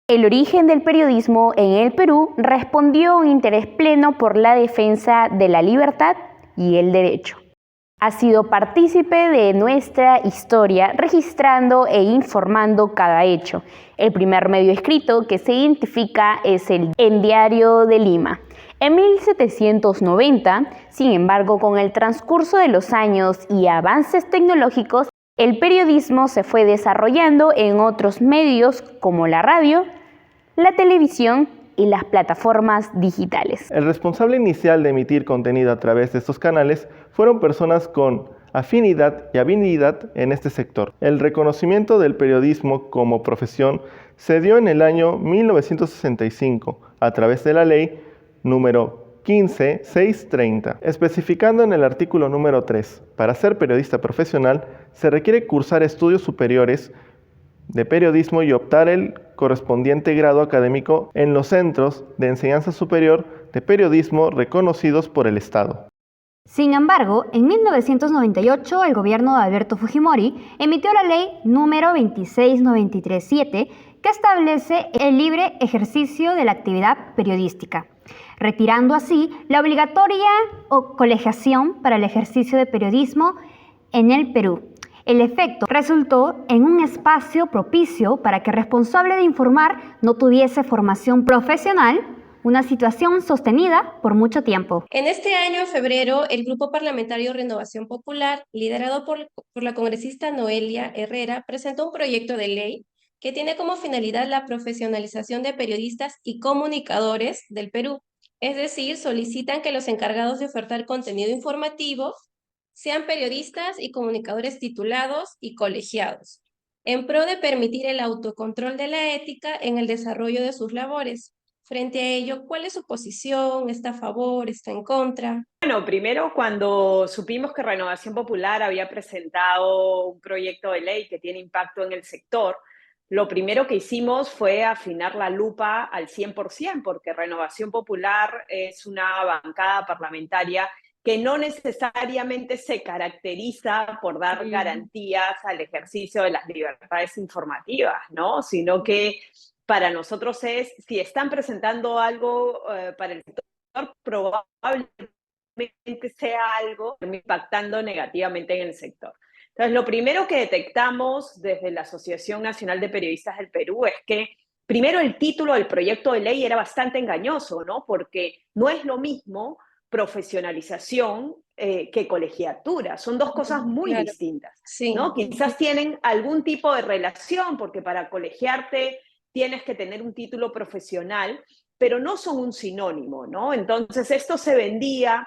El origen del periodismo en el Perú respondió a un interés pleno por la defensa de la libertad y el derecho. Ha sido partícipe de nuestra historia, registrando e informando cada hecho. El primer medio escrito que se identifica es el Diario de Lima. En 1790, sin embargo, con el transcurso de los años y avances tecnológicos, el periodismo se fue desarrollando en otros medios como la radio, la televisión y las plataformas digitales. El responsable inicial de emitir contenido a través de estos canales fueron personas con afinidad y habilidad en este sector. El reconocimiento del periodismo como profesión se dio en el año 1965 a través de la ley número 15630, especificando en el artículo número 3, para ser periodista profesional se requiere cursar estudios superiores de periodismo y optar el correspondiente grado académico en los centros de enseñanza superior de periodismo reconocidos por el Estado. Sin embargo, en 1998 el gobierno de Alberto Fujimori emitió la ley número 26937 que establece el libre ejercicio de la actividad periodística, retirando así la obligatoria colegiación para el ejercicio de periodismo en el Perú. El efecto resultó en un espacio propicio para que el responsable de informar no tuviese formación profesional, una situación sostenida por mucho tiempo. En este año, en febrero, el Grupo Parlamentario Renovación Popular, liderado por la congresista Noelia Herrera, presentó un proyecto de ley que tiene como finalidad la profesionalización de periodistas y comunicadores del Perú. Es decir, solicitan que los encargados de ofertar contenido informativo sean periodistas y comunicadores titulados y colegiados, en pro de permitir el autocontrol de la ética en el desarrollo de sus labores. Frente a ello, ¿cuál es su posición? ¿Está a favor? ¿Está en contra? Bueno, primero cuando supimos que Renovación Popular había presentado un proyecto de ley que tiene impacto en el sector, lo primero que hicimos fue afinar la lupa al 100%, porque Renovación Popular es una bancada parlamentaria que no necesariamente se caracteriza por dar garantías al ejercicio de las libertades informativas, ¿no? Sino que para nosotros es, si están presentando algo para el sector, probablemente sea algo impactando negativamente en el sector. Entonces, lo primero que detectamos desde la Asociación Nacional de Periodistas del Perú es que, primero, el título del proyecto de ley era bastante engañoso, ¿no? Porque no es lo mismo profesionalización que colegiatura. Son dos cosas muy distintas, sí, ¿no? Quizás tienen algún tipo de relación, porque para colegiarte tienes que tener un título profesional, pero no son un sinónimo, ¿no? Entonces, esto se vendía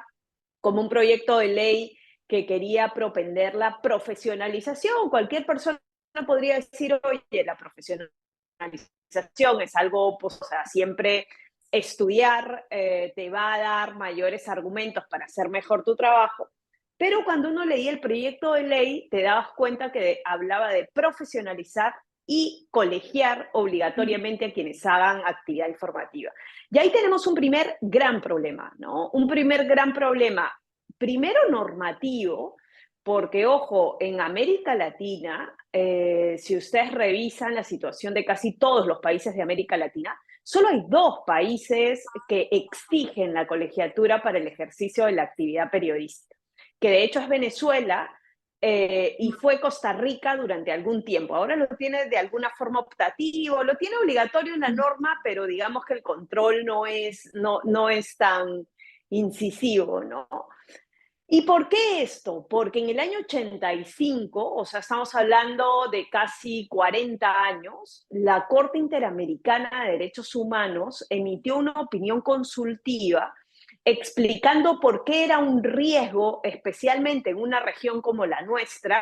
como un proyecto de ley que quería propender la profesionalización. Cualquier persona podría decir, oye, la profesionalización es algo, pues, o sea, siempre estudiar te va a dar mayores argumentos para hacer mejor tu trabajo, pero cuando uno leía el proyecto de ley te dabas cuenta que hablaba de profesionalizar y colegiar obligatoriamente a quienes hagan actividad informativa. Y ahí tenemos un primer gran problema, ¿no? Un primer gran problema, primero normativo, porque, ojo, en América Latina, si ustedes revisan la situación de casi todos los países de América Latina, solo hay 2 países que exigen la colegiatura para el ejercicio de la actividad periodística, que de hecho es Venezuela y fue Costa Rica durante algún tiempo. Ahora lo tiene de alguna forma optativo, lo tiene obligatorio en la norma, pero digamos que el control no es tan incisivo, ¿no? ¿Y por qué esto? Porque en el año 85, o sea, estamos hablando de casi 40 años, la Corte Interamericana de Derechos Humanos emitió una opinión consultiva explicando por qué era un riesgo, especialmente en una región como la nuestra,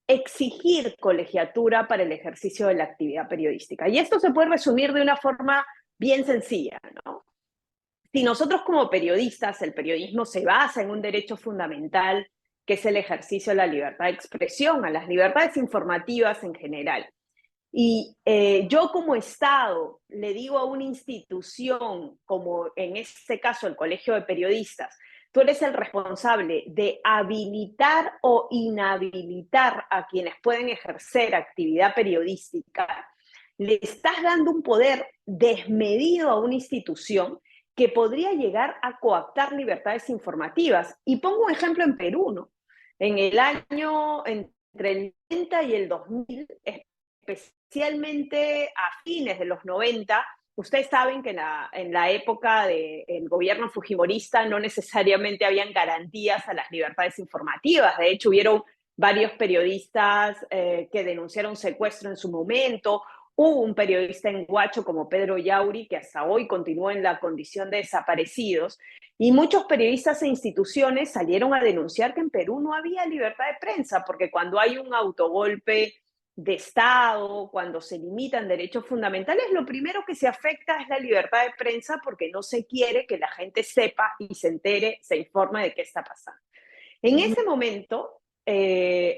exigir colegiatura para el ejercicio de la actividad periodística. Y esto se puede resumir de una forma bien sencilla, ¿no? Si nosotros como periodistas, el periodismo se basa en un derecho fundamental, que es el ejercicio de la libertad de expresión, a las libertades informativas en general. Y yo como Estado le digo a una institución, como en este caso el Colegio de Periodistas, tú eres el responsable de habilitar o inhabilitar a quienes pueden ejercer actividad periodística. le estás dando un poder desmedido a una institución que podría llegar a coaptar libertades informativas. Y pongo un ejemplo en Perú, ¿no? En el año entre el 90 y el 2000, especialmente a fines de los 90, ustedes saben que en la época del gobierno fujimorista no necesariamente habían garantías a las libertades informativas. De hecho, hubieron varios periodistas que denunciaron secuestro en su momento. Hubo un periodista en Huacho como Pedro Yauri, que hasta hoy continúa en la condición de desaparecidos, y muchos periodistas e instituciones salieron a denunciar que en Perú no había libertad de prensa, porque cuando hay un autogolpe de Estado, cuando se limitan derechos fundamentales, lo primero que se afecta es la libertad de prensa porque no se quiere que la gente sepa y se entere, se informe de qué está pasando. En ese momento,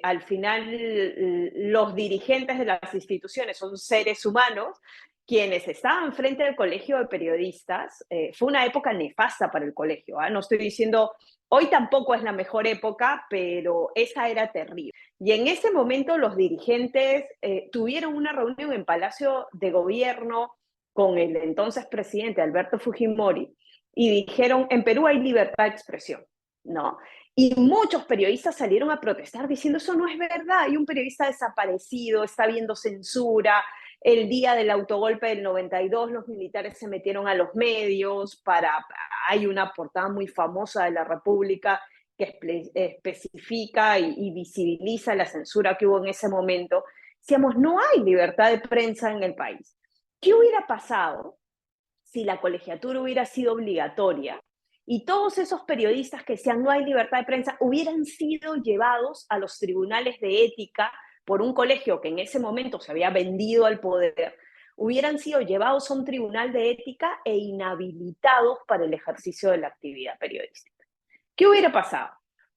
al final, los dirigentes de las instituciones son seres humanos quienes estaban frente al colegio de periodistas. Fue una época nefasta para el colegio. No estoy diciendo, hoy tampoco es la mejor época, pero esa era terrible. Y en ese momento los dirigentes tuvieron una reunión en Palacio de Gobierno con el entonces presidente Alberto Fujimori y dijeron, en Perú hay libertad de expresión, ¿no? Y muchos periodistas salieron a protestar diciendo, eso no es verdad, hay un periodista desaparecido, está habiendo censura. El día del autogolpe del 92, los militares se metieron a los medios hay una portada muy famosa de la República que especifica y visibiliza la censura que hubo en ese momento. Decíamos, no hay libertad de prensa en el país. ¿Qué hubiera pasado si la colegiatura hubiera sido obligatoria y todos esos periodistas que decían no hay libertad de prensa hubieran sido llevados a los tribunales de ética por un colegio que en ese momento se había vendido al poder, hubieran sido llevados a un tribunal de ética e inhabilitados para el ejercicio de la actividad periodística? ¿Qué hubiera pasado?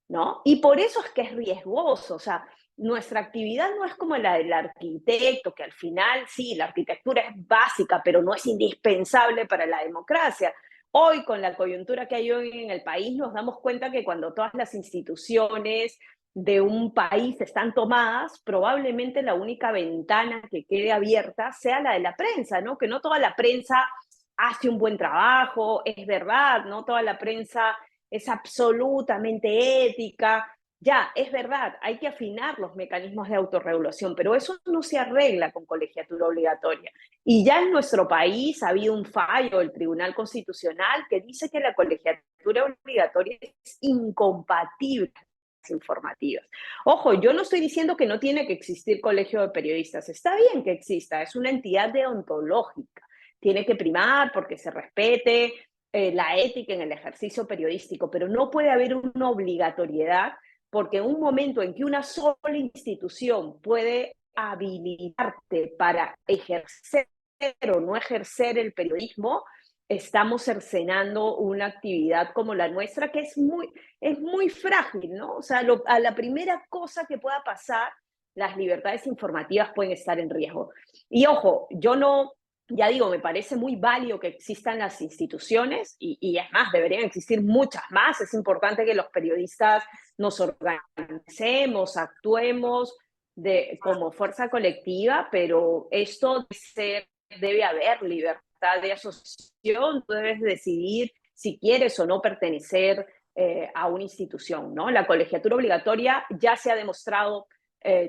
¿No? Y por eso es que es riesgoso, o sea, nuestra actividad no es como la del arquitecto, que al final sí, la arquitectura es básica, pero no es indispensable para la democracia. Hoy, con la coyuntura que hay hoy en el país, nos damos cuenta que cuando todas las instituciones de un país están tomadas, probablemente la única ventana que quede abierta sea la de la prensa, ¿no? Que no toda la prensa hace un buen trabajo, es verdad, no toda la prensa es absolutamente ética. Ya, es verdad, hay que afinar los mecanismos de autorregulación, pero eso no se arregla con colegiatura obligatoria. Y ya en nuestro país ha habido un fallo del Tribunal Constitucional que dice que la colegiatura obligatoria es incompatible con las informativas. Ojo, yo no estoy diciendo que no tiene que existir colegio de periodistas. Está bien que exista, es una entidad deontológica. Tiene que primar porque se respete la ética en el ejercicio periodístico, pero no puede haber una obligatoriedad porque en un momento en que una sola institución puede habilitarte para ejercer o no ejercer el periodismo, estamos cercenando una actividad como la nuestra que es muy frágil, ¿no? O sea, a la primera cosa que pueda pasar, las libertades informativas pueden estar en riesgo. Y ojo, yo no, ya digo, me parece muy válido que existan las instituciones y es más, deberían existir muchas más. Es importante que los periodistas nos organicemos, actuemos como fuerza colectiva, pero esto debe haber libertad de asociación, tú debes decidir si quieres o no pertenecer a una institución, ¿no? La colegiatura obligatoria ya se ha demostrado.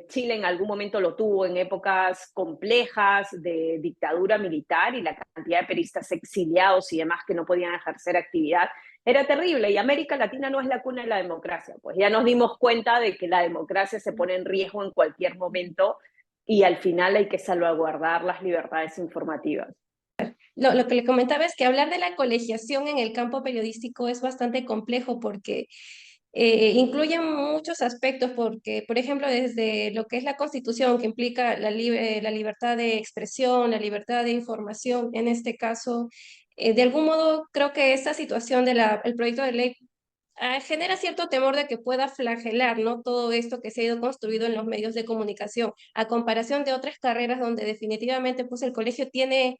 Chile en algún momento lo tuvo en épocas complejas de dictadura militar y la cantidad de periodistas exiliados y demás que no podían ejercer actividad era terrible. Y América Latina no es la cuna de la democracia. Pues ya nos dimos cuenta de que la democracia se pone en riesgo en cualquier momento y al final hay que salvaguardar las libertades informativas. Lo que le comentaba es que hablar de la colegiación en el campo periodístico es bastante complejo porque incluyen muchos aspectos porque, por ejemplo, desde lo que es la Constitución, que implica la libertad de expresión, la libertad de información, en este caso, de algún modo creo que esta situación del proyecto de ley genera cierto temor de que pueda flagelar, ¿no? Todo esto que se ha ido construido en los medios de comunicación, a comparación de otras carreras donde definitivamente pues, el colegio tiene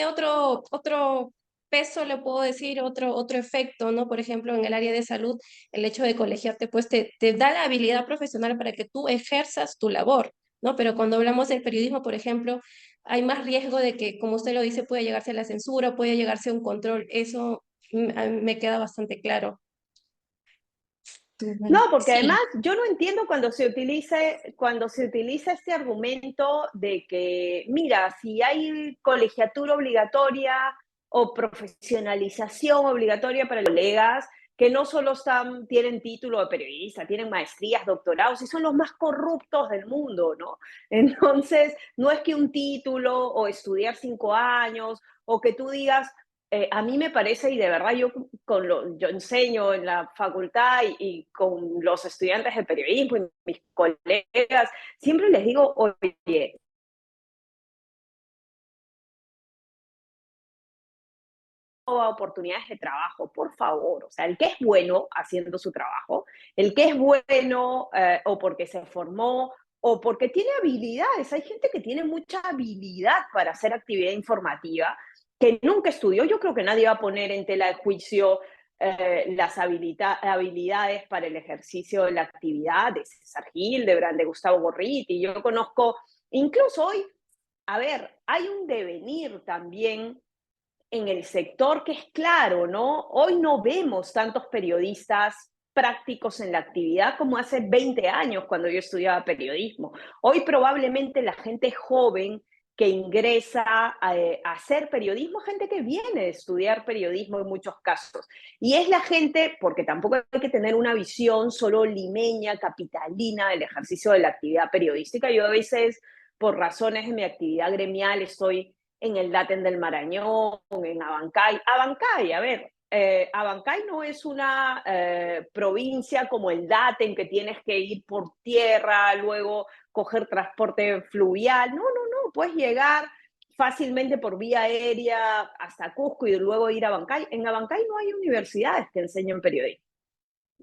otro peso, le puedo decir, otro efecto, ¿no? Por ejemplo, en el área de salud, el hecho de colegiarte, pues te da la habilidad profesional para que tú ejerzas tu labor, ¿no? Pero cuando hablamos del periodismo, por ejemplo, hay más riesgo de que, como usted lo dice, puede llegarse a la censura, puede llegarse a un control. Eso a mí me queda bastante claro. No, Bueno, porque además sí. yo no entiendo cuando se utiliza este argumento de que, mira, si hay colegiatura obligatoria o profesionalización obligatoria para los colegas, que no solo tienen título de periodista, tienen maestrías, doctorados, y son los más corruptos del mundo, ¿no? Entonces, no es que un título o estudiar 5 años o que tú digas, a mí me parece, y de verdad yo enseño en la facultad y con los estudiantes de periodismo y mis colegas, siempre les digo, oye, oportunidades de trabajo, por favor. O sea, el que es bueno haciendo su trabajo, el que es bueno o porque se formó o porque tiene habilidades. Hay gente que tiene mucha habilidad para hacer actividad informativa, que nunca estudió. Yo creo que nadie va a poner en tela de juicio las habilidades para el ejercicio de la actividad de César Hildebrand, de Gustavo Gorriti. Yo conozco, incluso hoy, a ver, hay un devenir también en el sector que es claro, ¿no? Hoy no vemos tantos periodistas prácticos en la actividad como hace 20 años cuando yo estudiaba periodismo. Hoy probablemente la gente joven que ingresa a hacer periodismo, gente que viene de estudiar periodismo en muchos casos. Y es la gente, porque tampoco hay que tener una visión solo limeña, capitalina del ejercicio de la actividad periodística. Yo a veces, por razones de mi actividad gremial, estoy en el Daten del Marañón, en Abancay. Abancay, a ver, Abancay no es una provincia como el Daten, que tienes que ir por tierra, luego coger transporte fluvial. No, no, no, puedes llegar fácilmente por vía aérea hasta Cusco y luego ir a Abancay. En Abancay no hay universidades que enseñen periodismo,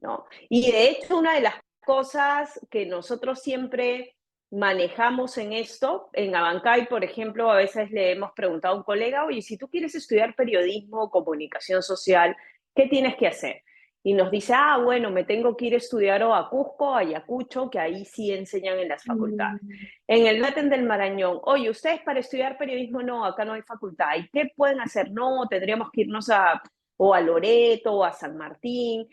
¿no? Y de hecho, una de las cosas que nosotros siempre manejamos en esto, en Abancay, por ejemplo, a veces le hemos preguntado a un colega, oye, si tú quieres estudiar periodismo o comunicación social, ¿qué tienes que hacer? Y nos dice, bueno, me tengo que ir a estudiar o a Cusco, a Ayacucho, que ahí sí enseñan en las facultades. Mm. En el Latin del Marañón, oye, ustedes para estudiar periodismo, no, acá no hay facultad. ¿Y qué pueden hacer? No, tendríamos que irnos o a Loreto o a San Martín.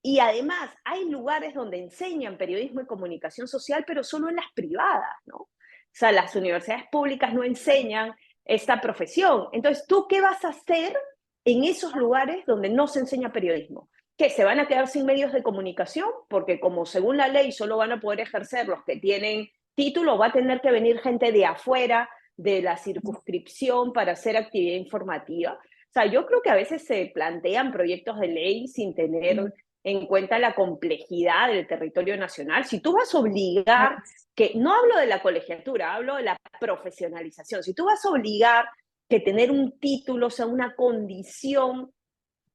Y además hay lugares donde enseñan periodismo y comunicación social, pero solo en las privadas, ¿no? O sea, las universidades públicas no enseñan esta profesión. Entonces, ¿tú qué vas a hacer en esos lugares donde no se enseña periodismo? ¿Que se van a quedar sin medios de comunicación? Porque como según la ley solo van a poder ejercer los que tienen título, va a tener que venir gente de afuera de la circunscripción para hacer actividad informativa. O sea, yo creo que a veces se plantean proyectos de ley sin tener en cuenta la complejidad del territorio nacional. Si tú vas a obligar, que no hablo de la colegiatura, hablo de la profesionalización, si tú vas a obligar que tener un título sea una condición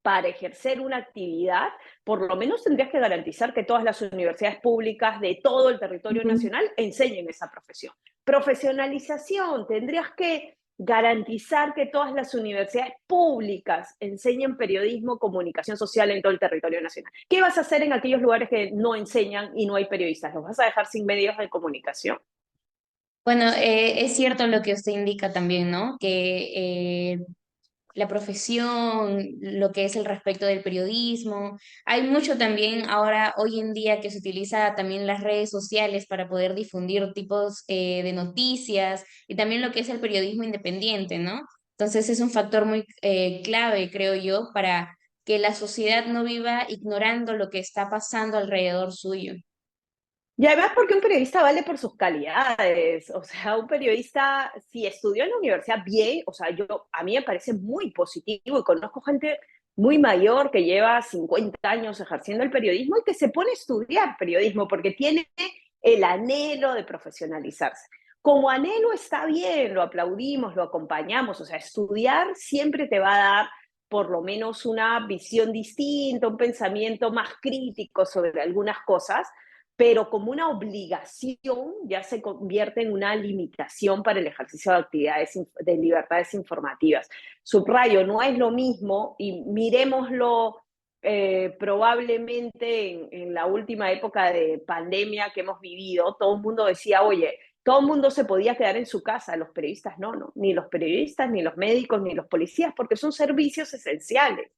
para ejercer una actividad, por lo menos tendrías que garantizar que todas las universidades públicas de todo el territorio Ujú. nacional enseñen esa profesión. Profesionalización, tendrías que garantizar que todas las universidades públicas enseñen periodismo, comunicación social en todo el territorio nacional. ¿Qué vas a hacer en aquellos lugares que no enseñan y no hay periodistas? ¿Los vas a dejar sin medios de comunicación? Bueno, es cierto lo que usted indica también, ¿no? Que la profesión, lo que es el respecto del periodismo. Hay mucho también ahora, hoy en día, que se utiliza también las redes sociales para poder difundir tipos de noticias y también lo que es el periodismo independiente, ¿no? Entonces es un factor muy clave, creo yo, para que la sociedad no viva ignorando lo que está pasando alrededor suyo. Y además porque un periodista vale por sus calidades, o sea, un periodista, si estudió en la universidad bien, o sea, a mí me parece muy positivo y conozco gente muy mayor que lleva 50 años ejerciendo el periodismo y que se pone a estudiar periodismo porque tiene el anhelo de profesionalizarse. Como anhelo está bien, lo aplaudimos, lo acompañamos, o sea, estudiar siempre te va a dar por lo menos una visión distinta, un pensamiento más crítico sobre algunas cosas, pero como una obligación ya se convierte en una limitación para el ejercicio de actividades de libertades informativas. Subrayo, no es lo mismo y miremoslo probablemente en la última época de pandemia que hemos vivido, todo el mundo decía, oye, todo el mundo se podía quedar en su casa, los periodistas no, ni los periodistas, ni los médicos, ni los policías, porque son servicios esenciales.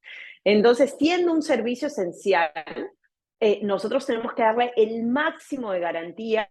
Entonces, siendo un servicio esencial, nosotros tenemos que darle el máximo de garantías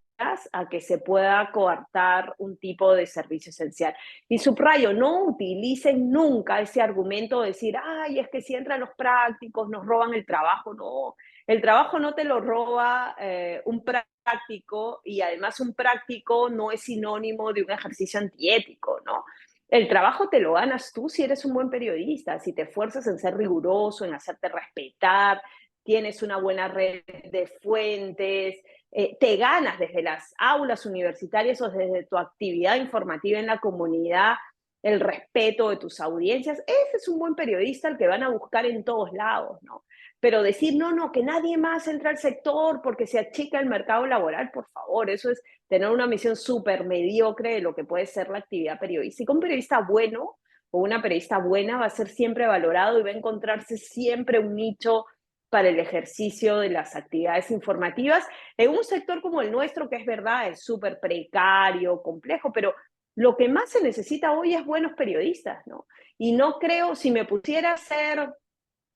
a que se pueda coartar un tipo de servicio esencial. Y subrayo, no utilicen nunca ese argumento de decir, ay, es que si entran los prácticos nos roban el trabajo. No, el trabajo no te lo roba un práctico, y además un práctico no es sinónimo de un ejercicio antiético, ¿no? El trabajo te lo ganas tú si eres un buen periodista, si te esfuerzas en ser riguroso, en hacerte respetar, tienes una buena red de fuentes, te ganas desde las aulas universitarias o desde tu actividad informativa en la comunidad el respeto de tus audiencias. Ese es un buen periodista, el que van a buscar en todos lados, ¿no? Pero decir, no, que nadie más entra al sector porque se achica el mercado laboral, por favor, eso es tener una misión súper mediocre de lo que puede ser la actividad periodística. Un periodista bueno o una periodista buena va a ser siempre valorado y va a encontrarse siempre un nicho para el ejercicio de las actividades informativas en un sector como el nuestro, que es verdad, es súper precario, complejo, pero lo que más se necesita hoy es buenos periodistas, ¿no? Y no creo, si me pusiera a hacer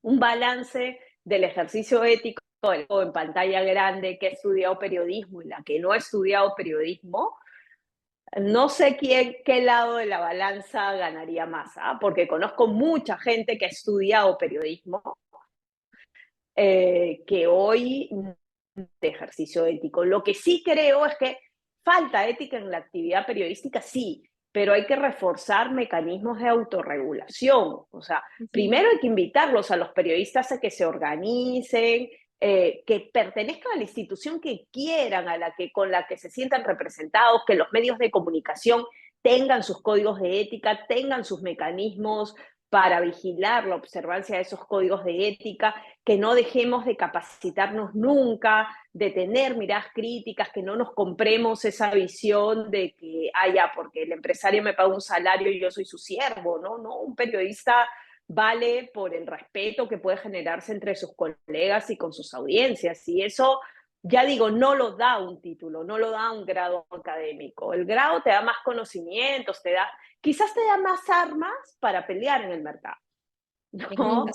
un balance del ejercicio ético en pantalla grande, que ha estudiado periodismo y la que no ha estudiado periodismo, no sé qué lado de la balanza ganaría más, ¿ah? Porque conozco mucha gente que ha estudiado periodismo que hoy de ejercicio ético. Lo que sí creo es que falta ética en la actividad periodística, sí, pero hay que reforzar mecanismos de autorregulación. O sea, primero hay que invitarlos a los periodistas a que se organicen, que pertenezcan a la institución que quieran, con la que se sientan representados, que los medios de comunicación tengan sus códigos de ética, tengan sus mecanismos para vigilar la observancia de esos códigos de ética, que no dejemos de capacitarnos nunca, de tener miradas críticas, que no nos compremos esa visión de que, porque el empresario me paga un salario y yo soy su siervo, ¿no? No, un periodista vale por el respeto que puede generarse entre sus colegas y con sus audiencias, y eso, ya digo, no lo da un título, no lo da un grado académico. El grado te da más conocimientos, quizás te da más armas para pelear en el mercado, ¿no?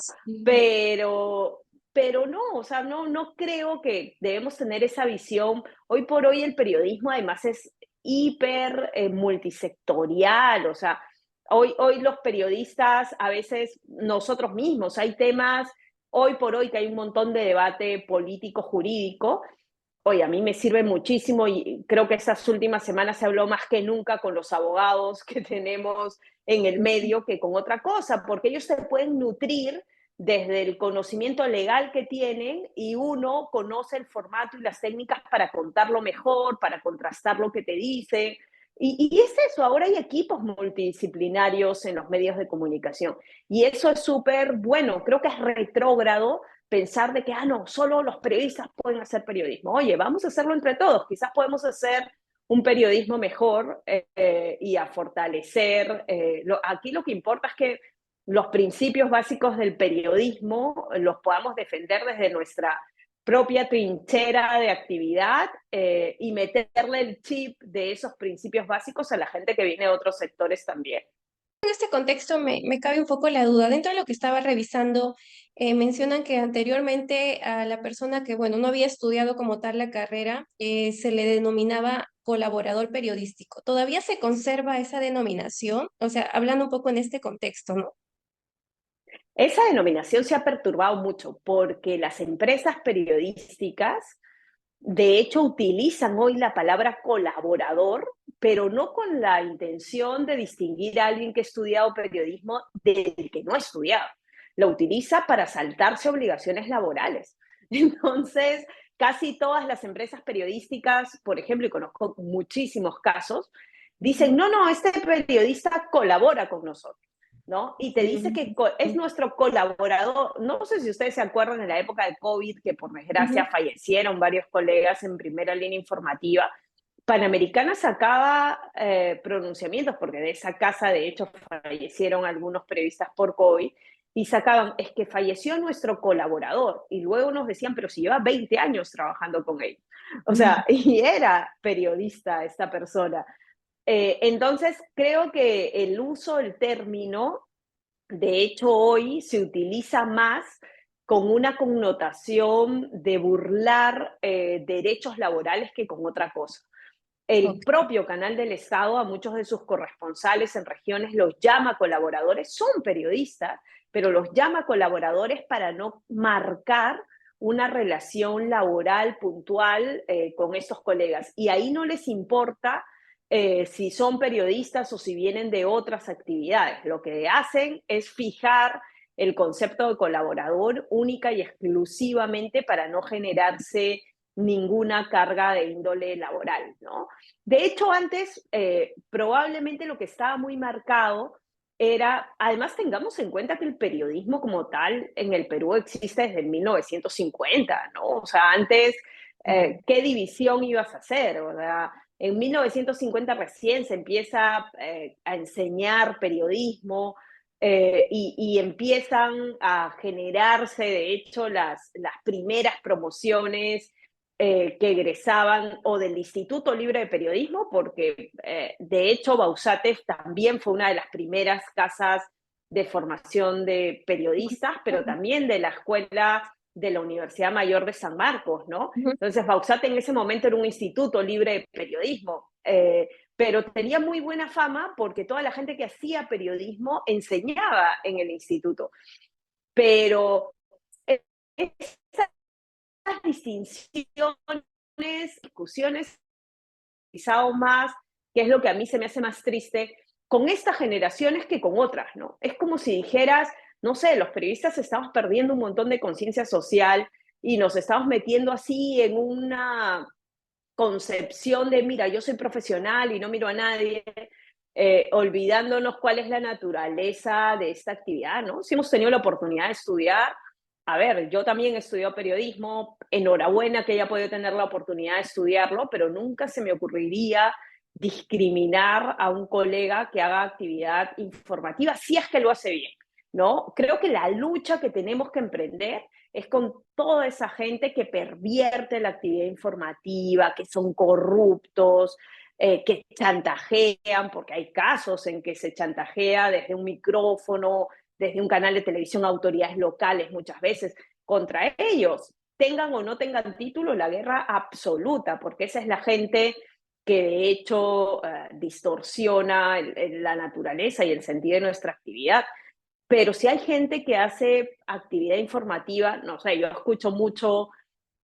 Pero no, o sea, no creo que debemos tener esa visión. Hoy por hoy el periodismo además es hiper multisectorial, o sea, hoy los periodistas, a veces nosotros mismos, hay temas, hoy por hoy que hay un montón de debate político-jurídico. Oye, a mí me sirve muchísimo y creo que estas últimas semanas se habló más que nunca con los abogados que tenemos en el medio que con otra cosa, porque ellos se pueden nutrir desde el conocimiento legal que tienen y uno conoce el formato y las técnicas para contarlo mejor, para contrastar lo que te dicen. Y es eso, ahora hay equipos multidisciplinarios en los medios de comunicación y eso es súper bueno, creo que es retrógrado pensar de que, no, solo los periodistas pueden hacer periodismo. Oye, vamos a hacerlo entre todos, quizás podemos hacer un periodismo mejor y a fortalecer. Aquí lo que importa es que los principios básicos del periodismo los podamos defender desde nuestra propia trinchera de actividad y meterle el chip de esos principios básicos a la gente que viene de otros sectores también. En este contexto me cabe un poco la duda. Dentro de lo que estaba revisando, mencionan que anteriormente a la persona que, bueno, no había estudiado como tal la carrera, se le denominaba colaborador periodístico. ¿Todavía se conserva esa denominación? O sea, hablando un poco en este contexto, ¿no? Esa denominación se ha perturbado mucho porque las empresas periodísticas, de hecho, utilizan hoy la palabra colaborador, pero no con la intención de distinguir a alguien que ha estudiado periodismo del que no ha estudiado. Lo utiliza para saltarse obligaciones laborales. Entonces, casi todas las empresas periodísticas, por ejemplo, y conozco muchísimos casos, dicen, no, este periodista colabora con nosotros, ¿no? Y te dice que es nuestro colaborador. No sé si ustedes se acuerdan en la época de COVID, que por desgracia fallecieron varios colegas en primera línea informativa. Panamericana sacaba pronunciamientos, porque de esa casa de hecho fallecieron algunos periodistas por COVID, y sacaban, es que falleció nuestro colaborador, y luego nos decían, pero si lleva 20 años trabajando con él. O sea, y era periodista esta persona. Entonces, creo que el uso del término, de hecho, hoy se utiliza más con una connotación de burlar derechos laborales que con otra cosa. El Ok. propio canal del Estado a muchos de sus corresponsales en regiones los llama colaboradores, son periodistas, pero los llama colaboradores para no marcar una relación laboral puntual con estos colegas. Y ahí no les importa si son periodistas o si vienen de otras actividades. Lo que hacen es fijar el concepto de colaborador única y exclusivamente para no generarse ninguna carga de índole laboral, ¿no? De hecho, antes probablemente lo que estaba muy marcado era, además tengamos en cuenta que el periodismo como tal en el Perú existe desde 1950, ¿no? O sea, antes, ¿qué división ibas a hacer? O sea, en 1950 recién se empieza a enseñar periodismo y empiezan a generarse, de hecho, las primeras promociones que egresaban o del Instituto Libre de Periodismo, porque de hecho Bausates también fue una de las primeras casas de formación de periodistas, pero también de la Escuela de la Universidad Mayor de San Marcos, ¿no? Ujú. Entonces Bausate en ese momento era un instituto libre de periodismo, pero tenía muy buena fama porque toda la gente que hacía periodismo enseñaba en el instituto. Pero esa distinciones, discusiones, quizá o más, que es lo que a mí se me hace más triste, con estas generaciones que con otras, ¿no? Es como si dijeras, no sé, los periodistas estamos perdiendo un montón de conciencia social y nos estamos metiendo así en una concepción de, mira, yo soy profesional y no miro a nadie, olvidándonos cuál es la naturaleza de esta actividad, ¿no? Si hemos tenido la oportunidad de estudiar, a ver, yo también he estudiado periodismo, enhorabuena que haya podido tener la oportunidad de estudiarlo, pero nunca se me ocurriría discriminar a un colega que haga actividad informativa, si es que lo hace bien, ¿no? Creo que la lucha que tenemos que emprender es con toda esa gente que pervierte la actividad informativa, que son corruptos, que chantajean, porque hay casos en que se chantajea desde un micrófono, desde un canal de televisión a autoridades locales muchas veces contra ellos. Tengan o no tengan título, la guerra absoluta, porque esa es la gente que de hecho distorsiona la naturaleza y el sentido de nuestra actividad. Pero si hay gente que hace actividad informativa, no sé, yo escucho mucho,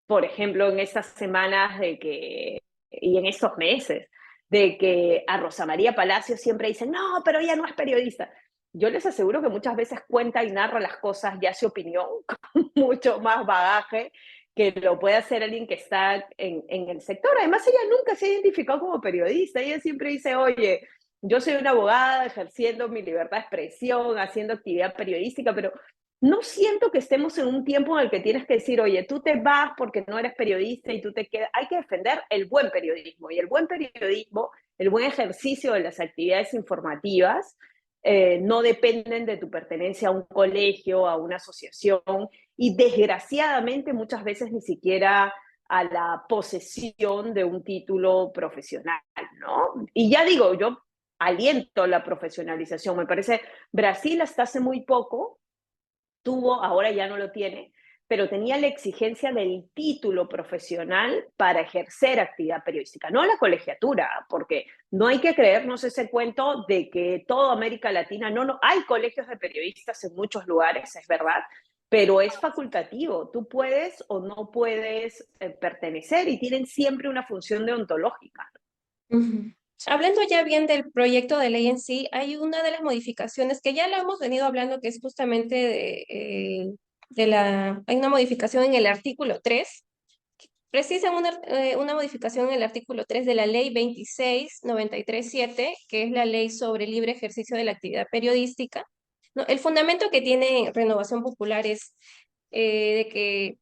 por ejemplo, en estas semanas y en estos meses, de que a Rosa María Palacio siempre dicen, no, pero ella no es periodista. Yo les aseguro que muchas veces cuenta y narra las cosas y hace opinión con mucho más bagaje que lo puede hacer alguien que está en el sector. Además, ella nunca se ha identificado como periodista. Ella siempre dice, oye, yo soy una abogada ejerciendo mi libertad de expresión, haciendo actividad periodística, pero no siento que estemos en un tiempo en el que tienes que decir, oye, tú te vas porque no eres periodista y tú te quedas. Hay que defender el buen periodismo y el buen periodismo, el buen ejercicio de las actividades informativas, no dependen de tu pertenencia a un colegio, a una asociación y desgraciadamente muchas veces ni siquiera a la posesión de un título profesional, ¿no? Y ya digo, yo aliento la profesionalización. Me parece, Brasil hasta hace muy poco tuvo, ahora ya no lo tiene, pero tenía la exigencia del título profesional para ejercer actividad periodística, no la colegiatura, porque no hay que creernos ese cuento de que toda América Latina, no, hay colegios de periodistas en muchos lugares, es verdad, pero es facultativo, tú puedes o no puedes pertenecer y tienen siempre una función deontológica. Ujú. Hablando ya bien del proyecto de ley en sí, hay una de las modificaciones que ya lo hemos venido hablando, que es justamente hay una modificación en el artículo 3. Precisan una modificación en el artículo 3 de la ley 26.93.7, que es la ley sobre libre ejercicio de la actividad periodística. ¿No? El fundamento que tiene Renovación Popular es de que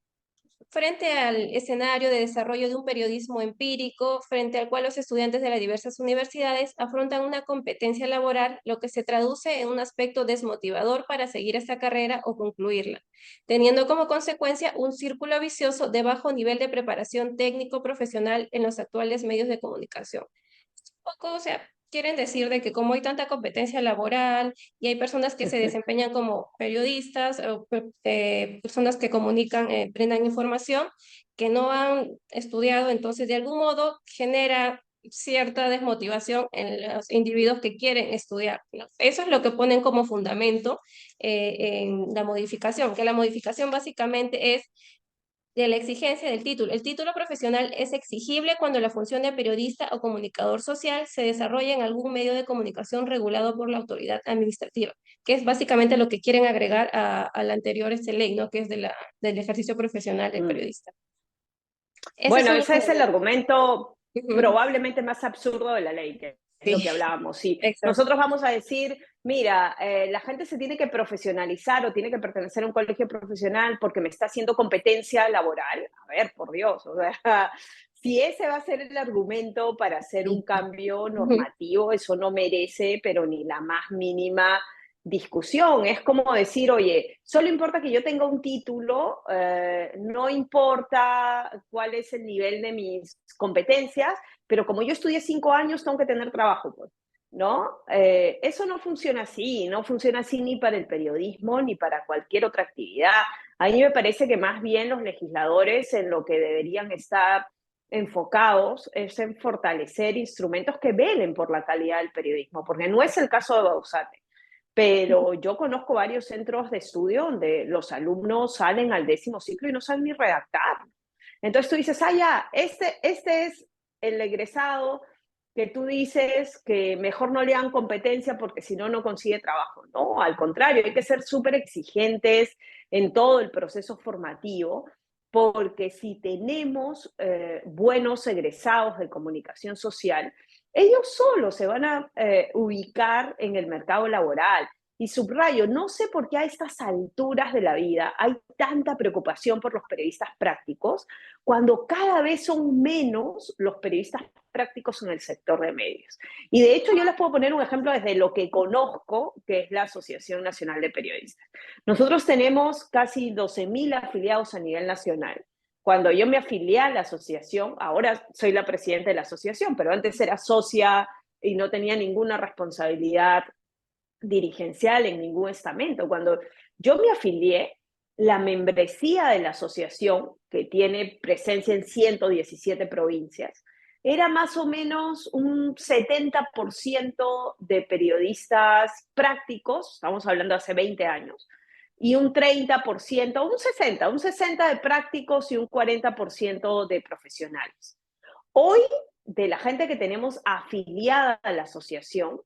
frente al escenario de desarrollo de un periodismo empírico, frente al cual los estudiantes de las diversas universidades afrontan una competencia laboral, lo que se traduce en un aspecto desmotivador para seguir esta carrera o concluirla, teniendo como consecuencia un círculo vicioso de bajo nivel de preparación técnico-profesional en los actuales medios de comunicación. Poco, o sea, quieren decir de que como hay tanta competencia laboral y hay personas que se desempeñan como periodistas o personas que comunican, brindan información, que no han estudiado, entonces de algún modo genera cierta desmotivación en los individuos que quieren estudiar, ¿no? Eso es lo que ponen como fundamento en la modificación, que la modificación básicamente es de la exigencia del título. El título profesional es exigible cuando la función de periodista o comunicador social se desarrolla en algún medio de comunicación regulado por la autoridad administrativa, que es básicamente lo que quieren agregar a la anterior ley, ¿no? Que es del ejercicio profesional del periodista. Bueno, Son los ese es el fundamentos. argumento Ujú. probablemente más absurdo de la ley, que es lo Sí, que hablábamos. Si exacto. nosotros vamos a decir, mira, la gente se tiene que profesionalizar o tiene que pertenecer a un colegio profesional porque me está haciendo competencia laboral, a ver, por Dios, o sea, si ese va a ser el argumento para hacer un Sí. cambio Ujú. normativo, eso no merece, pero ni la más mínima discusión. Es como decir, oye, solo importa que yo tenga un título, no importa cuál es el nivel de mis competencias, pero como yo estudié 5 años, tengo que tener trabajo, pues, ¿no? Eso no funciona así, no funciona así ni para el periodismo ni para cualquier otra actividad. A mí me parece que más bien los legisladores en lo que deberían estar enfocados es en fortalecer instrumentos que velen por la calidad del periodismo, porque no es el caso de Bausate. Pero yo conozco varios centros de estudio donde los alumnos salen al 10.º ciclo y no saben ni redactar. Entonces tú dices, ah, ya, este es el egresado que tú dices que mejor no le dan competencia porque si no, no consigue trabajo. No, al contrario, hay que ser súper exigentes en todo el proceso formativo, porque si tenemos buenos egresados de comunicación social, ellos solos se van a ubicar en el mercado laboral. Y subrayo, no sé por qué a estas alturas de la vida hay tanta preocupación por los periodistas prácticos, cuando cada vez son menos los periodistas prácticos en el sector de medios. Y de hecho yo les puedo poner un ejemplo desde lo que conozco, que es la Asociación Nacional de Periodistas. Nosotros tenemos casi 12.000 afiliados a nivel nacional. Cuando yo me afilié a la asociación, ahora soy la presidenta de la asociación, pero antes era socia y no tenía ninguna responsabilidad dirigencial en ningún estamento. Cuando yo me afilié, la membresía de la asociación, que tiene presencia en 117 provincias, era más o menos un 70% de periodistas prácticos, estamos hablando hace 20 años, y un 30%, un 60 de prácticos y un 40% de profesionales. Hoy, de la gente que tenemos afiliada a la asociación,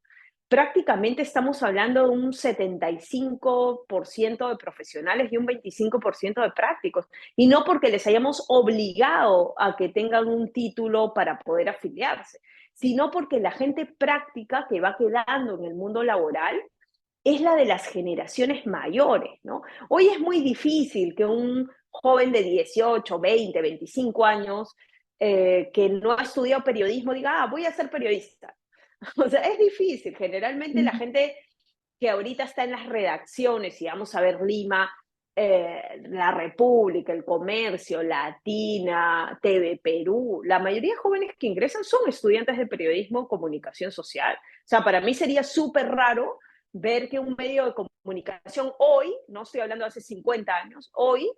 prácticamente estamos hablando de un 75% de profesionales y un 25% de prácticos. Y no porque les hayamos obligado a que tengan un título para poder afiliarse, sino porque la gente práctica que va quedando en el mundo laboral es la de las generaciones mayores, ¿no? Hoy es muy difícil que un joven de 18, 20, 25 años que no ha estudiado periodismo diga, ah, voy a ser periodista. O sea, es difícil. Generalmente la gente que ahorita está en las redacciones, y vamos a ver Lima, La República, El Comercio, Latina, TV Perú, la mayoría de jóvenes que ingresan son estudiantes de periodismo o comunicación social. O sea, para mí sería súper raro ver que un medio de comunicación hoy, no estoy hablando de hace 50 años, hoy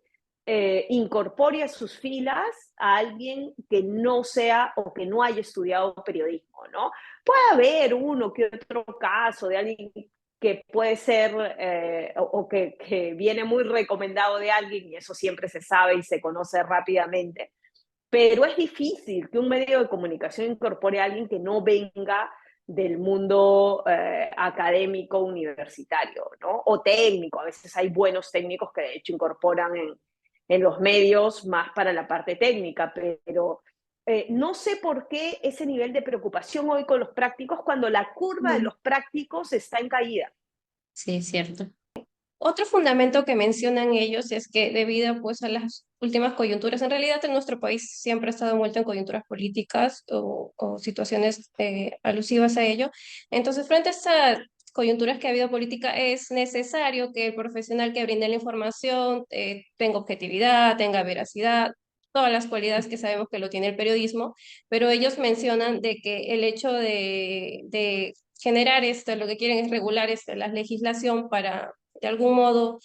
incorpore a sus filas a alguien que no sea o que no haya estudiado periodismo, ¿no? Puede haber uno que otro caso de alguien que puede ser o que viene muy recomendado de alguien y eso siempre se sabe y se conoce rápidamente, pero es difícil que un medio de comunicación incorpore a alguien que no venga del mundo académico universitario, ¿no? O técnico. A veces hay buenos técnicos que de hecho incorporan en los medios más para la parte técnica, pero no sé por qué ese nivel de preocupación hoy con los prácticos cuando la curva de Ujú. los prácticos está en caída. Sí, es cierto. Otro fundamento que mencionan ellos es que debido pues a las últimas coyunturas, en realidad en nuestro país siempre ha estado envuelto en coyunturas políticas o situaciones alusivas a ello. Entonces, frente a estas coyunturas que ha habido política, es necesario que el profesional que brinde la información tenga objetividad, tenga veracidad, todas las cualidades que sabemos que lo tiene el periodismo, pero ellos mencionan de que el hecho de generar esto, lo que quieren es regular la legislación para de algún modo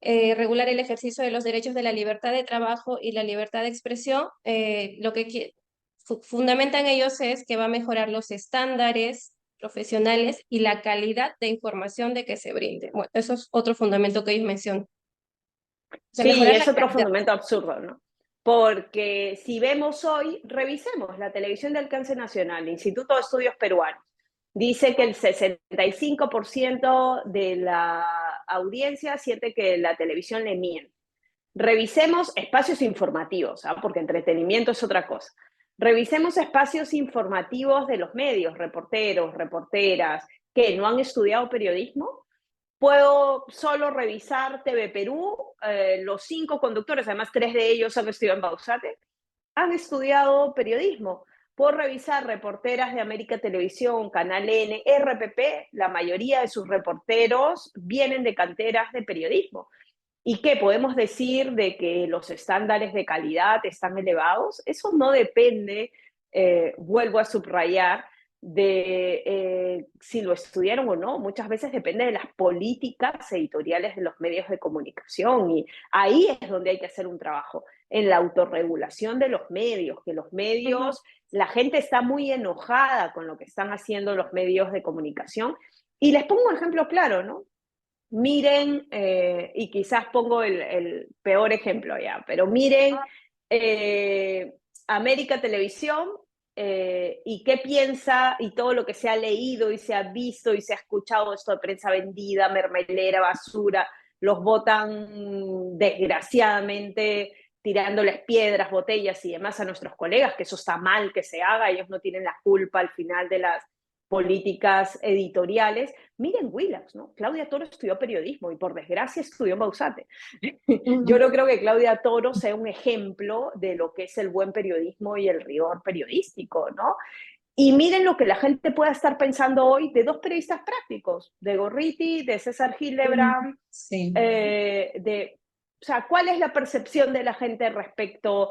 regular el ejercicio de los derechos de la libertad de trabajo y la libertad de expresión. Lo que fundamentan ellos es que va a mejorar los estándares profesionales y la calidad de información de que se brinde. Bueno, eso es otro fundamento que ellos mencionan. O sea, Sí, mejorar la es otro calidad. fundamento absurdo, ¿no? Porque si vemos hoy, revisemos la televisión de alcance nacional, Instituto de Estudios Peruanos, dice que el 65% de la audiencia siente que la televisión le miente. Revisemos espacios informativos, ¿ah? Porque entretenimiento es otra cosa. Revisemos espacios informativos de los medios, reporteros, reporteras, que no han estudiado periodismo. Puedo solo revisar TV Perú, los 5 conductores, además 3 de ellos han estudiado en Bausate, han estudiado periodismo. Puedo revisar reporteras de América Televisión, Canal N, RPP, la mayoría de sus reporteros vienen de canteras de periodismo. ¿Y qué podemos decir de que los estándares de calidad están elevados? Eso no depende, vuelvo a subrayar, de si lo estudiaron o no. Muchas veces depende de las políticas editoriales de los medios de comunicación y ahí es donde hay que hacer un trabajo, en la autorregulación de los medios, que los medios, la gente está muy enojada con lo que están haciendo los medios de comunicación. Y les pongo un ejemplo claro, ¿no? Miren, y quizás pongo el peor ejemplo ya, pero miren América Televisión y qué piensa y todo lo que se ha leído y se ha visto y se ha escuchado esto de prensa vendida, mermelera, basura, los votan desgraciadamente tirándoles piedras, botellas y demás a nuestros colegas, que eso está mal que se haga, ellos no tienen la culpa al final de las políticas editoriales. Miren Willax, ¿no? Claudia Toro estudió periodismo y por desgracia estudió en Bausate. Yo no creo que Claudia Toro sea un ejemplo de lo que es el buen periodismo y el rigor periodístico, ¿no? Y miren lo que la gente pueda estar pensando hoy de 2 periodistas prácticos, de Gorriti, de César Hildebrand, Sí. o sea, ¿cuál es la percepción de la gente respecto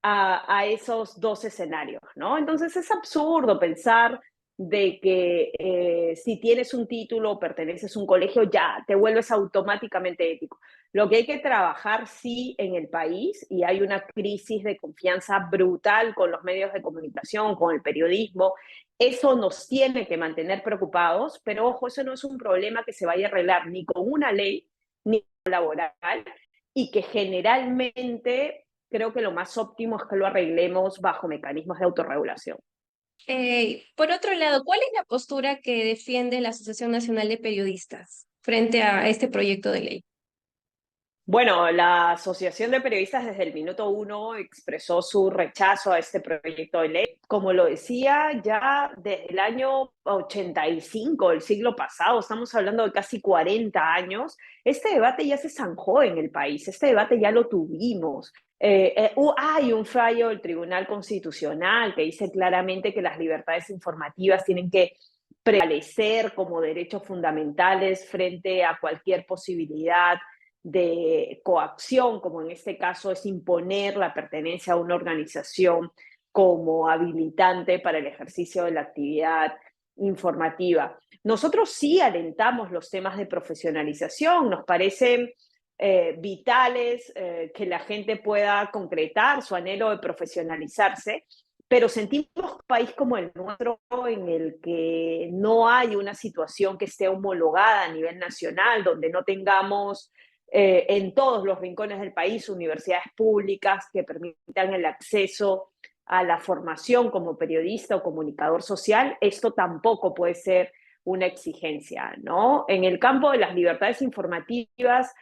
a esos 2 escenarios, ¿no? Entonces es absurdo pensar de que si tienes un título o perteneces a un colegio ya te vuelves automáticamente ético. Lo que hay que trabajar sí en el país, y hay una crisis de confianza brutal con los medios de comunicación, con el periodismo, eso nos tiene que mantener preocupados, pero ojo, eso no es un problema que se vaya a arreglar ni con una ley ni con laboral, y que generalmente creo que lo más óptimo es que lo arreglemos bajo mecanismos de autorregulación. Por otro lado, ¿cuál es la postura que defiende la Asociación Nacional de Periodistas frente a este proyecto de ley? Bueno, la Asociación de Periodistas desde el minuto 1 expresó su rechazo a este proyecto de ley. Como lo decía, ya desde el año 85, el siglo pasado, estamos hablando de casi 40 años, este debate ya se zanjó en el país, este debate ya lo tuvimos. Hay un fallo del Tribunal Constitucional que dice claramente que las libertades informativas tienen que prevalecer como derechos fundamentales frente a cualquier posibilidad de coacción, como en este caso es imponer la pertenencia a una organización como habilitante para el ejercicio de la actividad informativa. Nosotros sí alentamos los temas de profesionalización, nos parecen vitales que la gente pueda concretar su anhelo de profesionalizarse, pero sentimos un país como el nuestro en el que no hay una situación que esté homologada a nivel nacional, donde no tengamos en todos los rincones del país universidades públicas que permitan el acceso a la formación como periodista o comunicador social. Esto tampoco puede ser una exigencia, ¿no? En el campo de las libertades informativas,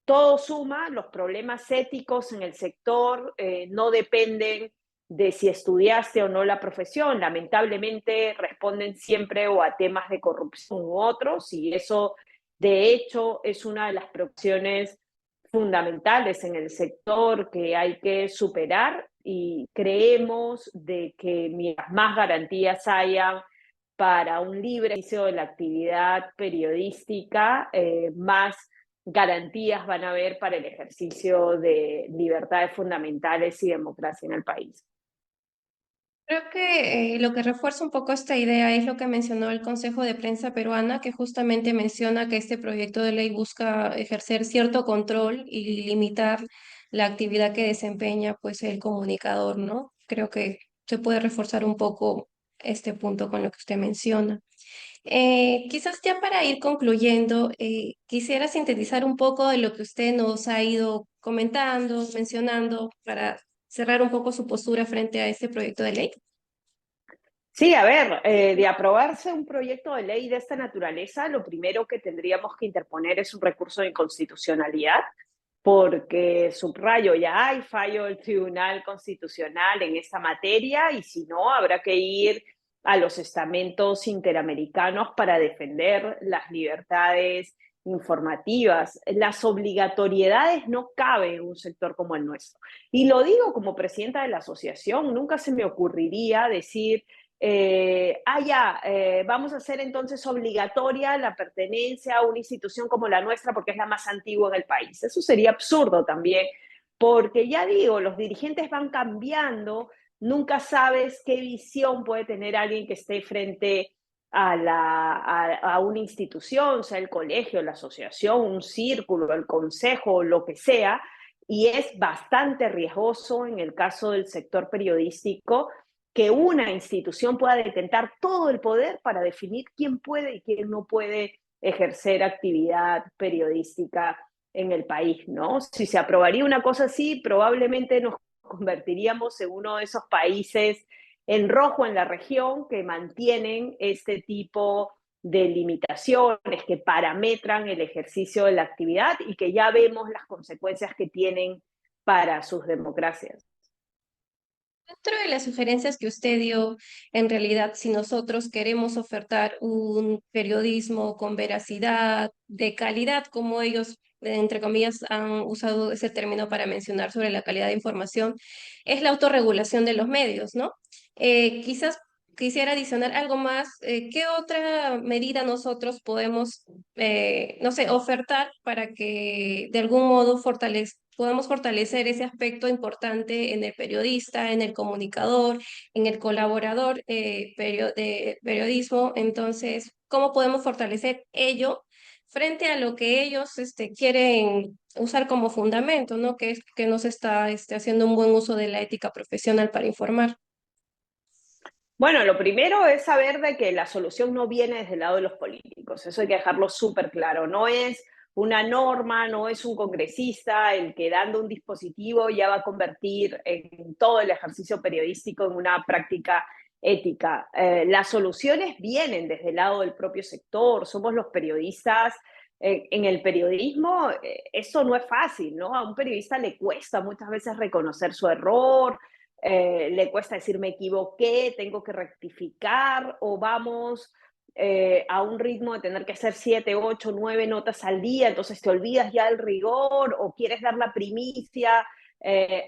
todo suma, los problemas éticos en el sector no dependen de si estudiaste o no la profesión, lamentablemente responden siempre o a temas de corrupción u otros, y eso De hecho, es una de las preocupaciones fundamentales en el sector que hay que superar y creemos de que mientras más garantías haya para un libre ejercicio de la actividad periodística, más garantías van a haber para el ejercicio de libertades fundamentales y democracia en el país. Creo que lo que refuerza un poco esta idea es lo que mencionó el Consejo de Prensa Peruana, que justamente menciona que este proyecto de ley busca ejercer cierto control y limitar la actividad que desempeña pues el comunicador, ¿no? Creo que se puede reforzar un poco este punto con lo que usted menciona. Quizás ya para ir concluyendo, quisiera sintetizar un poco de lo que usted nos ha ido comentando, mencionando, para cerrar un poco su postura frente a este proyecto de ley. Sí, a ver, de aprobarse un proyecto de ley de esta naturaleza, lo primero que tendríamos que interponer es un recurso de inconstitucionalidad, porque subrayo, ya hay fallo del Tribunal Constitucional en esta materia y si no, habrá que ir a los estamentos interamericanos para defender las libertades informativas. Las obligatoriedades no caben en un sector como el nuestro. Y lo digo como presidenta de la asociación, nunca se me ocurriría decir vamos a hacer entonces obligatoria la pertenencia a una institución como la nuestra porque es la más antigua en el país. Eso sería absurdo también, porque ya digo, los dirigentes van cambiando, nunca sabes qué visión puede tener alguien que esté frente a una institución, sea el colegio, la asociación, un círculo, el consejo, lo que sea, y es bastante riesgoso en el caso del sector periodístico que una institución pueda detentar todo el poder para definir quién puede y quién no puede ejercer actividad periodística en el país, ¿no? Si se aprobaría una cosa así, probablemente nos convertiríamos en uno de esos países en rojo en la región que mantienen este tipo de limitaciones que parametran el ejercicio de la actividad y que ya vemos las consecuencias que tienen para sus democracias. Dentro de las sugerencias que usted dio, en realidad, si nosotros queremos ofertar un periodismo con veracidad, de calidad, como ellos, entre comillas, han usado ese término para mencionar sobre la calidad de información, es la autorregulación de los medios, ¿no? Quizás quisiera adicionar algo más. ¿Qué otra medida nosotros podemos, no sé, ofertar para que de algún modo podamos fortalecer ese aspecto importante en el periodista, en el comunicador, en el colaborador de periodismo? Entonces, ¿cómo podemos fortalecer ello frente a lo que ellos quieren usar como fundamento, ¿no? Que es que no se está haciendo un buen uso de la ética profesional para informar? Bueno, lo primero es saber de que la solución no viene desde el lado de los políticos. Eso hay que dejarlo súper claro. No es una norma, no es un congresista el que dando un dispositivo ya va a convertir en todo el ejercicio periodístico en una práctica ética. Las soluciones vienen desde el lado del propio sector. Somos los periodistas. En el periodismo eso no es fácil, ¿no? A un periodista le cuesta muchas veces reconocer su error, le cuesta decir me equivoqué, tengo que rectificar o vamos a un ritmo de tener que hacer 7, 8, 9 notas al día, entonces te olvidas ya del rigor o quieres dar la primicia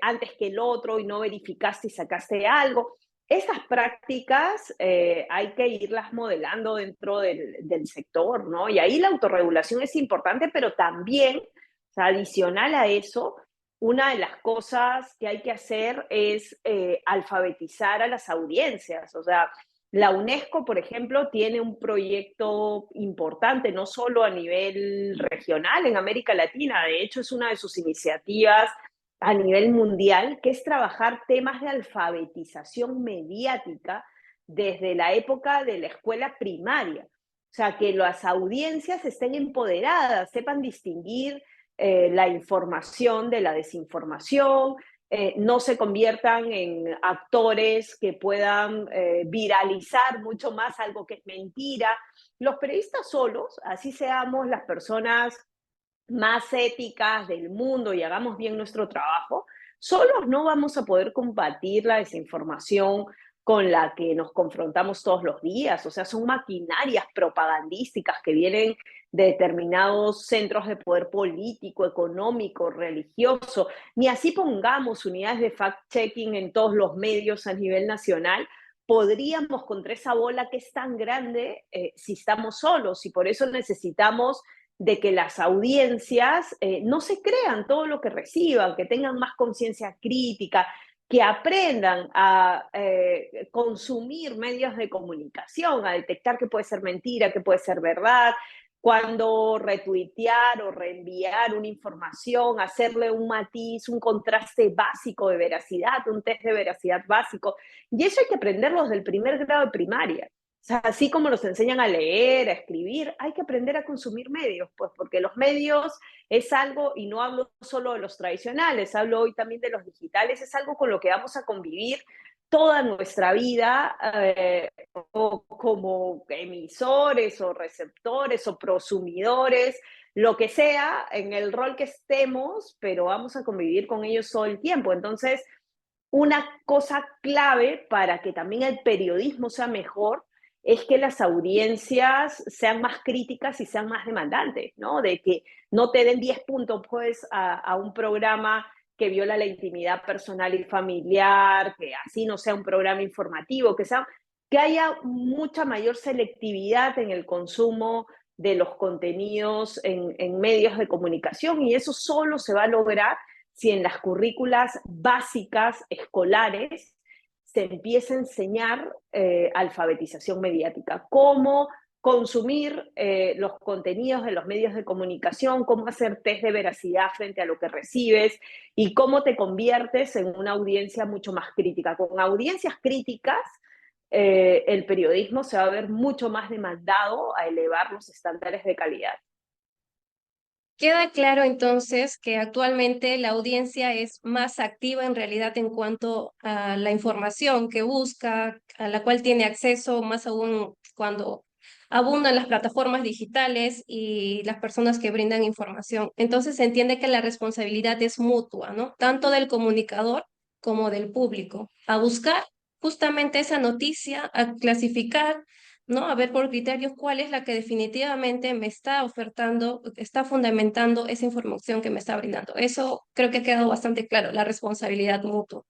antes que el otro y no verificaste y sacaste algo. Esas prácticas hay que irlas modelando dentro del sector, ¿no? Y ahí la autorregulación es importante, pero también, o sea, adicional a eso, una de las cosas que hay que hacer es alfabetizar a las audiencias. O sea, la UNESCO, por ejemplo, tiene un proyecto importante, no solo a nivel regional en América Latina, de hecho es una de sus iniciativas a nivel mundial, que es trabajar temas de alfabetización mediática desde la época de la escuela primaria. O sea, que las audiencias estén empoderadas, sepan distinguir la información de la desinformación, no se conviertan en actores que puedan viralizar mucho más algo que es mentira. Los periodistas solos, así seamos las personas más éticas del mundo y hagamos bien nuestro trabajo, solos no vamos a poder combatir la desinformación con la que nos confrontamos todos los días, o sea, son maquinarias propagandísticas que vienen de determinados centros de poder político, económico, religioso. Ni así pongamos unidades de fact-checking en todos los medios a nivel nacional, podríamos contra esa bola que es tan grande si estamos solos, y por eso necesitamos de que las audiencias no se crean todo lo que reciban, que tengan más conciencia crítica, que aprendan a consumir medios de comunicación, a detectar qué puede ser mentira, qué puede ser verdad, cuando retuitear o reenviar una información, hacerle un matiz, un contraste básico de veracidad, un test de veracidad básico. Y eso hay que aprenderlo desde el primer grado de primaria. O sea, así como nos enseñan a leer, a escribir, hay que aprender a consumir medios, pues porque los medios es algo, y no hablo solo de los tradicionales, hablo hoy también de los digitales, es algo con lo que vamos a convivir toda nuestra vida o como emisores o receptores o prosumidores, lo que sea, en el rol que estemos, pero vamos a convivir con ellos todo el tiempo. Entonces, una cosa clave para que también el periodismo sea mejor es que las audiencias sean más críticas y sean más demandantes, ¿no? De que no te den 10 puntos pues a un programa que viola la intimidad personal y familiar, que así no sea un programa informativo, que haya mucha mayor selectividad en el consumo de los contenidos en medios de comunicación, y eso solo se va a lograr si en las currículas básicas escolares se empieza a enseñar alfabetización mediática, cómo consumir los contenidos de los medios de comunicación, cómo hacer test de veracidad frente a lo que recibes y cómo te conviertes en una audiencia mucho más crítica. Con audiencias críticas, el periodismo se va a ver mucho más demandado a elevar los estándares de calidad. Queda claro entonces que actualmente la audiencia es más activa en realidad en cuanto a la información que busca, a la cual tiene acceso, más aún cuando abundan las plataformas digitales y las personas que brindan información. Entonces se entiende que la responsabilidad es mutua, ¿no? Tanto del comunicador como del público, a buscar justamente esa noticia, a clasificar, ¿no? A ver por criterios cuál es la que definitivamente me está ofertando, está fundamentando esa información que me está brindando. Eso creo que ha quedado bastante claro, la responsabilidad mutua.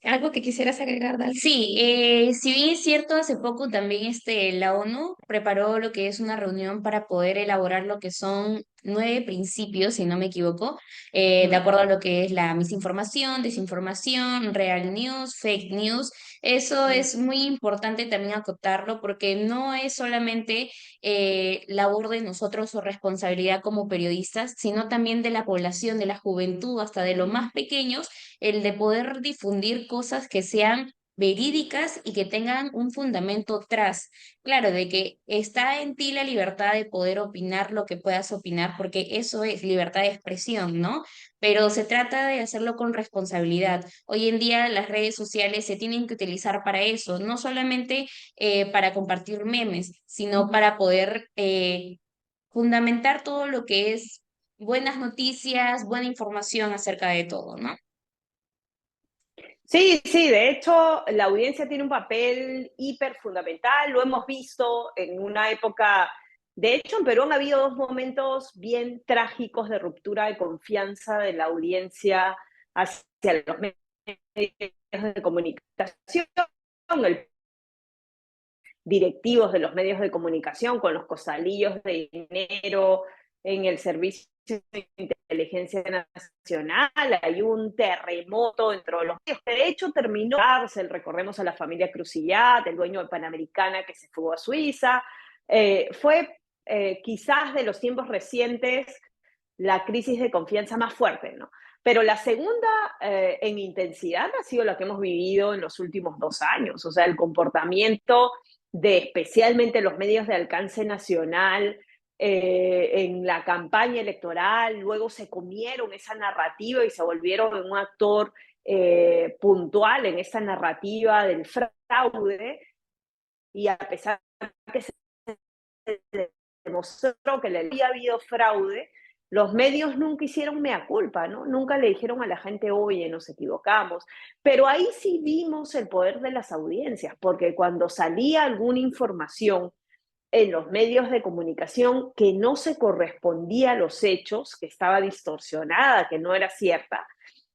¿Algo que quisieras agregar, Dal? Sí, si bien es cierto, hace poco también la ONU preparó lo que es una reunión para poder elaborar lo que son 9 principios, si no me equivoco, de acuerdo a lo que es la misinformación, desinformación, real news, fake news. Eso es muy importante también acotarlo porque no es solamente labor de nosotros o responsabilidad como periodistas, sino también de la población, de la juventud, hasta de los más pequeños, el de poder difundir cosas que sean verídicas y que tengan un fundamento tras. Claro, de que está en ti la libertad de poder opinar lo que puedas opinar, porque eso es libertad de expresión, ¿no? Pero se trata de hacerlo con responsabilidad. Hoy en día las redes sociales se tienen que utilizar para eso, no solamente para compartir memes, sino para poder fundamentar todo lo que es buenas noticias, buena información acerca de todo, ¿no? Sí, sí, de hecho, la audiencia tiene un papel hiper fundamental, lo hemos visto en una época, de hecho, en Perú han habido 2 momentos bien trágicos de ruptura de confianza de la audiencia hacia los medios de comunicación, el directivos de los medios de comunicación con los costalillos de dinero en el servicio de inteligencia nacional, hay un terremoto dentro de los medios, que de hecho terminó en cárcel, recordemos a la familia Crucillat, el dueño de Panamericana que se fugó a Suiza, fue quizás de los tiempos recientes la crisis de confianza más fuerte, ¿no? Pero la segunda en intensidad ha sido la que hemos vivido en los últimos 2 años, o sea, el comportamiento de especialmente los medios de alcance nacional en la campaña electoral, luego se comieron esa narrativa y se volvieron un actor puntual en esa narrativa del fraude, y a pesar de que se demostró que le había habido fraude, Los medios nunca hicieron mea culpa, ¿no? Nunca le dijeron a la gente, oye, nos equivocamos. Pero ahí sí vimos el poder de las audiencias, porque cuando salía alguna información en los medios de comunicación que no se correspondía a los hechos, que estaba distorsionada, que no era cierta,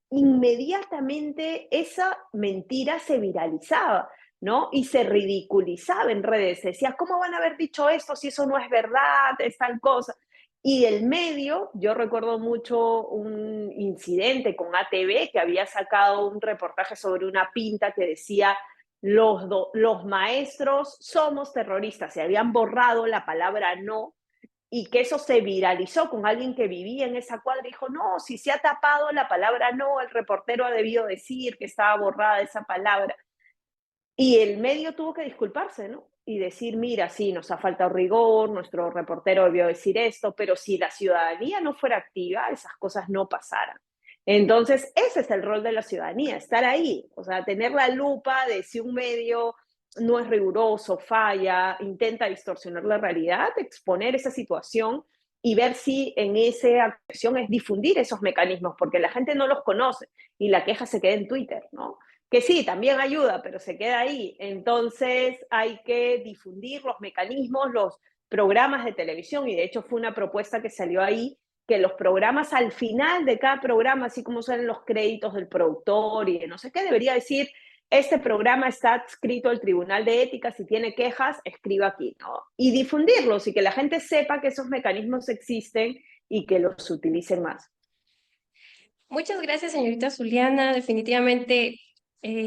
inmediatamente esa mentira se viralizaba, ¿no? Y se ridiculizaba en redes. Se decía, ¿cómo van a haber dicho esto si eso no es verdad? Es tal cosa. Y el medio, yo recuerdo mucho un incidente con ATV que había sacado un reportaje sobre una pinta que decía los maestros somos terroristas, se habían borrado la palabra no, y que eso se viralizó con alguien que vivía en esa cuadra y dijo, no, si se ha tapado la palabra no, el reportero ha debido decir que estaba borrada esa palabra. Y el medio tuvo que disculparse, ¿no? Y decir, mira, sí, nos ha faltado rigor, nuestro reportero debió decir esto, pero si la ciudadanía no fuera activa, esas cosas no pasaran. Entonces, ese es el rol de la ciudadanía, estar ahí, o sea, tener la lupa de si un medio no es riguroso, falla, intenta distorsionar la realidad, exponer esa situación y ver si en esa acción es difundir esos mecanismos, porque la gente no los conoce y la queja se queda en Twitter, ¿no? Que sí, también ayuda, pero se queda ahí. Entonces hay que difundir los mecanismos, los programas de televisión, y de hecho fue una propuesta que salió ahí, que los programas al final de cada programa, así como salen los créditos del productor y de no sé qué, debería decir, este programa está adscrito al Tribunal de Ética, si tiene quejas, escriba aquí, ¿no? Y difundirlos y que la gente sepa que esos mecanismos existen y que los utilicen más. Muchas gracias, señorita Zuliana. Definitivamente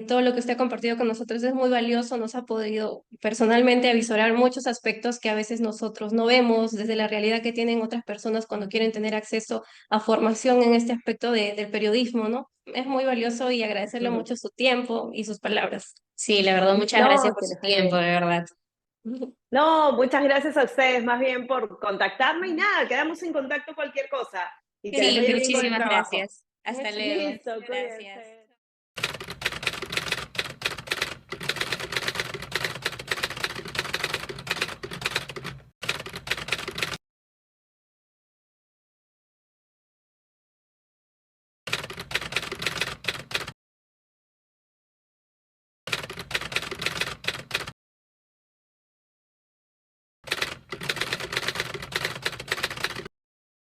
todo lo que usted ha compartido con nosotros es muy valioso. Nos ha podido personalmente avisorar muchos aspectos que a veces nosotros no vemos desde la realidad que tienen otras personas cuando quieren tener acceso a formación en este aspecto del periodismo, ¿no? Es muy valioso y agradecerle mucho su tiempo y sus palabras. Sí, la verdad, muchas gracias No, por que su les vaya tiempo, bien. de verdad. No, muchas gracias a ustedes más bien por contactarme y nada, quedamos en contacto cualquier cosa y que les Sí, vaya bien con el muchísimas trabajo. gracias. Hasta luego. Listo, Gracias. cuídense.